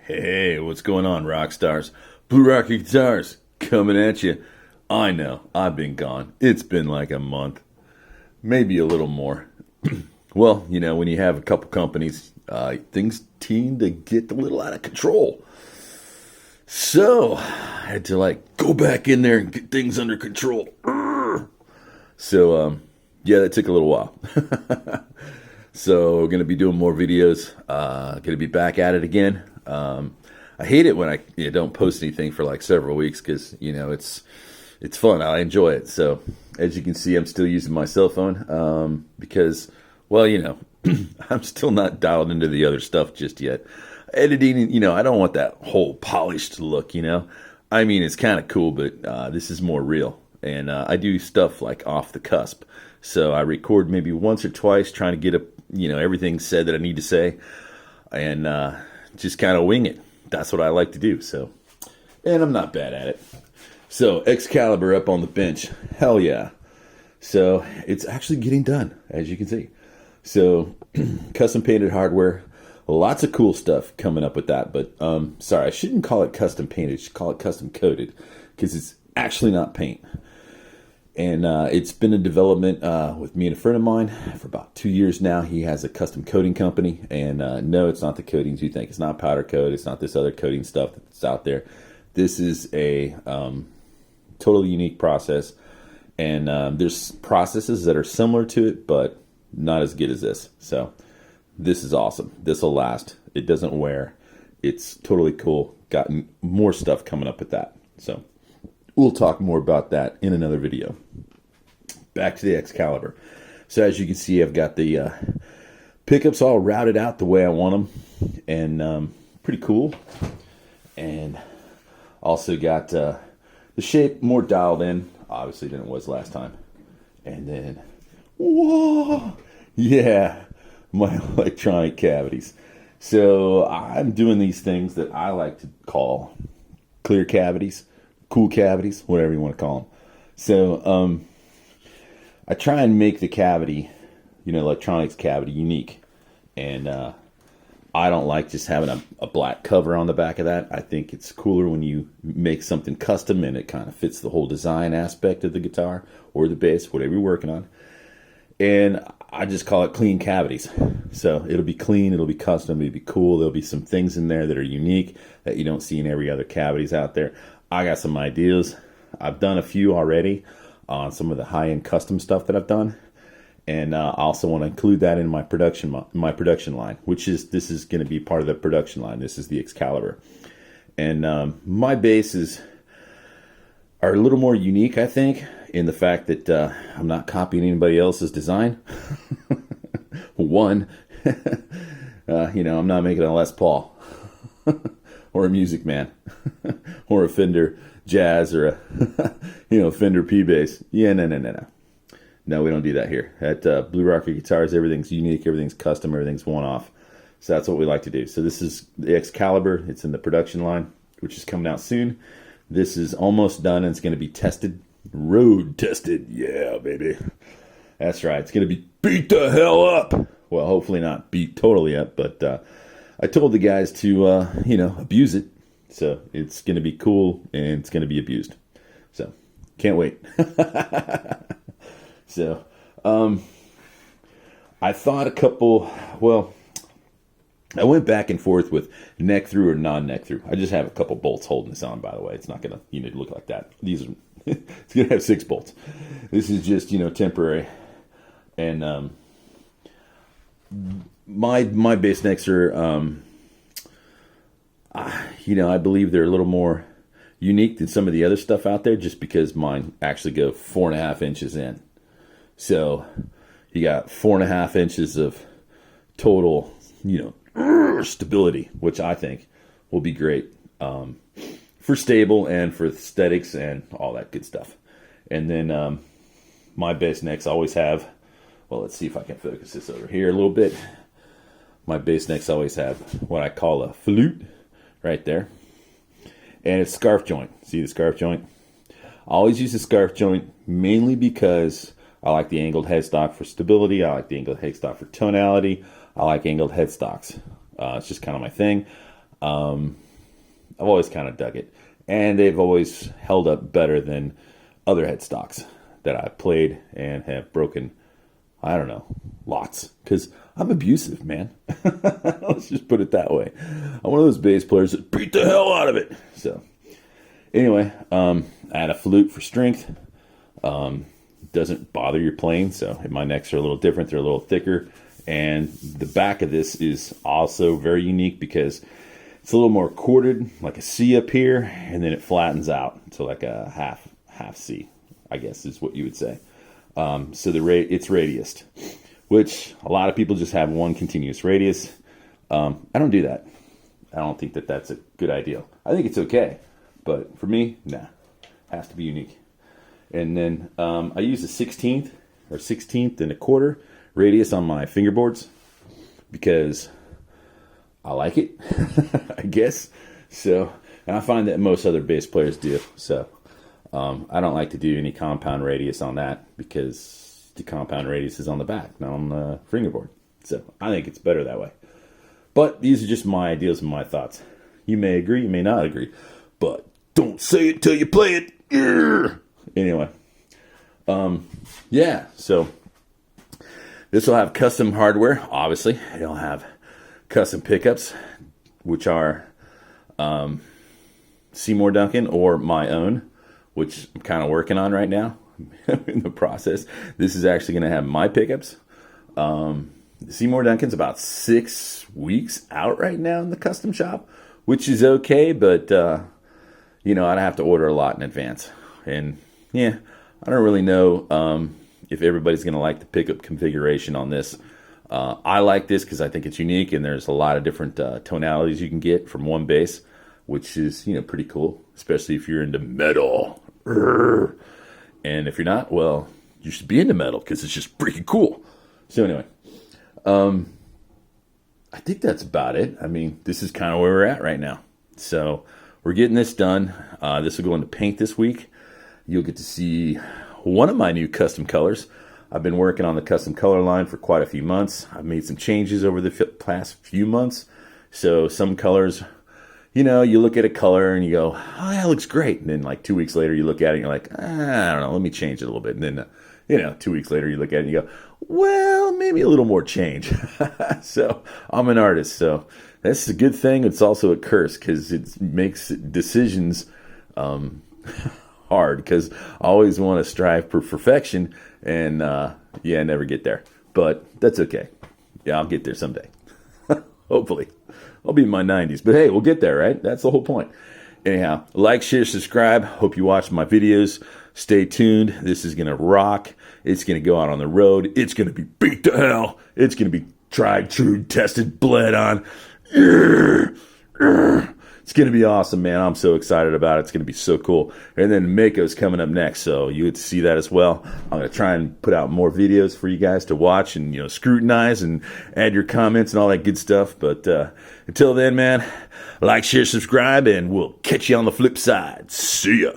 Hey, what's going on, rock stars? Blue Rocket Guitars coming at you. I know, I've been gone. It's been like a month, maybe a little more. Well, when you have a couple companies, things tend to get a little out of control. So, I had to go back in there and get things under control. So, yeah, that took a little while. So, we're going to be doing more videos. Going to be back at it again. I hate it when I don't post anything for several weeks because, it's fun. I enjoy it. So, as you can see, I'm still using my cell phone because, well, I'm still not dialed into the other stuff just yet. Editing, I don't want that whole polished look, I mean, it's kind of cool, but this is more real. And I do stuff off the cusp. So I record maybe once or twice trying to get everything said that I need to say. And just kind of wing it. That's what I like to do. So, and I'm not bad at it. So Excalibur up on the bench. Hell yeah. So it's actually getting done, as you can see. So custom painted hardware. Lots of cool stuff coming up with that. But sorry, I shouldn't call it custom painted. I should call it custom coated because it's actually not paint. And it's been a development with me and a friend of mine for about 2 years now. He has a custom coating company. And no, it's not the coatings you think. It's not powder coat. It's not this other coating stuff that's out there. This is a totally unique process. And there's processes that are similar to it, but not as good as this. So this is awesome. This will last. It doesn't wear. It's totally cool. Got more stuff coming up with that. So we'll talk more about that in another video. Back to the Excalibur. So as you can see, I've got the pickups all routed out the way I want them. And pretty cool. And also got the shape more dialed in, obviously, than it was last time. And then, whoa! Yeah, my electronic cavities. So I'm doing these things that I like to call clear cavities. Cool cavities, whatever you want to call them. So I try and make the cavity, electronics cavity, unique. And I don't like just having a black cover on the back of that. I think it's cooler when you make something custom and it kind of fits the whole design aspect of the guitar or the bass, whatever you're working on. And I just call it clean cavities. So it'll be clean, it'll be custom, it'll be cool. There'll be some things in there that are unique that you don't see in every other cavities out there. I got some ideas. I've done a few already on some of the high-end custom stuff that I've done. And I also want to include that in my production line, this is going to be part of the production line. This is the Excalibur. And my basses are a little more unique, I think, in the fact that I'm not copying anybody else's design. One, I'm not making a Les Paul or a Music Man or a Fender Jazz or a Fender P-Bass. Yeah, no. No, we don't do that here. At Blue Rocket Guitars, everything's unique, everything's custom, everything's one-off. So that's what we like to do. So this is the Excalibur. It's in the production line, which is coming out soon. This is almost done, and it's going to be tested. Road tested. Yeah, baby. That's right. It's going to be beat the hell up. Well, hopefully not beat totally up, but I told the guys to, abuse it. So it's going to be cool, and it's going to be abused. So can't wait. So I thought I went back and forth with neck through or non-neck through. I just have a couple bolts holding this on, by the way. It's not going to look like that. These are it's going to have 6 bolts. This is just, temporary. And my bass necks are, I believe they're a little more unique than some of the other stuff out there just because mine actually go 4.5 inches in. So you got 4.5 inches of total, stability, which I think will be great for stable and for aesthetics and all that good stuff. And then my bass necks always have, well, let's see if I can focus this over here a little bit. My bass necks always have what I call a flute right there. And it's scarf joint. See the scarf joint? I always use the scarf joint mainly because I like the angled headstock for stability. I like the angled headstock for tonality. I like angled headstocks. It's just kind of my thing. I've always kind of dug it. And they've always held up better than other headstocks that I've played and have broken, I don't know, lots. Because I'm abusive, man. Let's just put it that way. I'm one of those bass players that beat the hell out of it. So, anyway, I had a flute for strength. Doesn't bother your playing, so my necks are a little different. They're a little thicker. And the back of this is also very unique because it's a little more corded, like a C up here, and then it flattens out to like a half C, I guess is what you would say. So it's radiused, which a lot of people just have one continuous radius. I don't do that. I don't think that that's a good idea. I think it's okay, but for me, nah, has to be unique. And then I use a 16th or 16th and a quarter radius on my fingerboards because I like it, I guess. So, and I find that most other bass players do. So, I don't like to do any compound radius on that because the compound radius is on the back, not on the fingerboard. So, I think it's better that way. But these are just my ideas and my thoughts. You may agree, you may not agree, but don't say it till you play it. Anyway, yeah. So this will have custom hardware. Obviously, it'll have custom pickups, which are Seymour Duncan or my own, which I'm kind of working on right now in the process. This is actually going to have my pickups. Seymour Duncan's about 6 weeks out right now in the custom shop, which is okay, but I'd have to order a lot in advance. And yeah, I don't really know if everybody's going to like the pickup configuration on this. I like this because I think it's unique, and there's a lot of different tonalities you can get from one bass, which is, pretty cool, especially if you're into metal. And if you're not, well, you should be into metal because it's just freaking cool. So anyway, I think that's about it. I mean, this is kind of where we're at right now. So we're getting this done. This will go into paint this week. You'll get to see one of my new custom colors. I've been working on the custom color line for quite a few months. I've made some changes over the past few months. So some colors, you look at a color and you go, oh, that looks great. And then like 2 weeks later, you look at it and you're like, I don't know, let me change it a little bit. And then, 2 weeks later, you look at it and you go, well, maybe a little more change. So I'm an artist. So that's a good thing. It's also a curse because it makes decisions hard because I always want to strive for perfection and I never get there, but that's okay. Yeah, I'll get there someday. Hopefully I'll be in my 90s, but hey, we'll get there, right? That's the whole point. Anyhow, like, share, subscribe. Hope you watch my videos. Stay tuned. This is going to rock. It's going to go out on the road. It's going to be beat to hell. It's going to be tried, true, tested, bled on. It's going to be awesome, man. I'm so excited about it. It's going to be so cool. And then Mako's coming up next, so you get to see that as well. I'm going to try and put out more videos for you guys to watch and, scrutinize and add your comments and all that good stuff. But until then, man, like, share, subscribe, and we'll catch you on the flip side. See ya.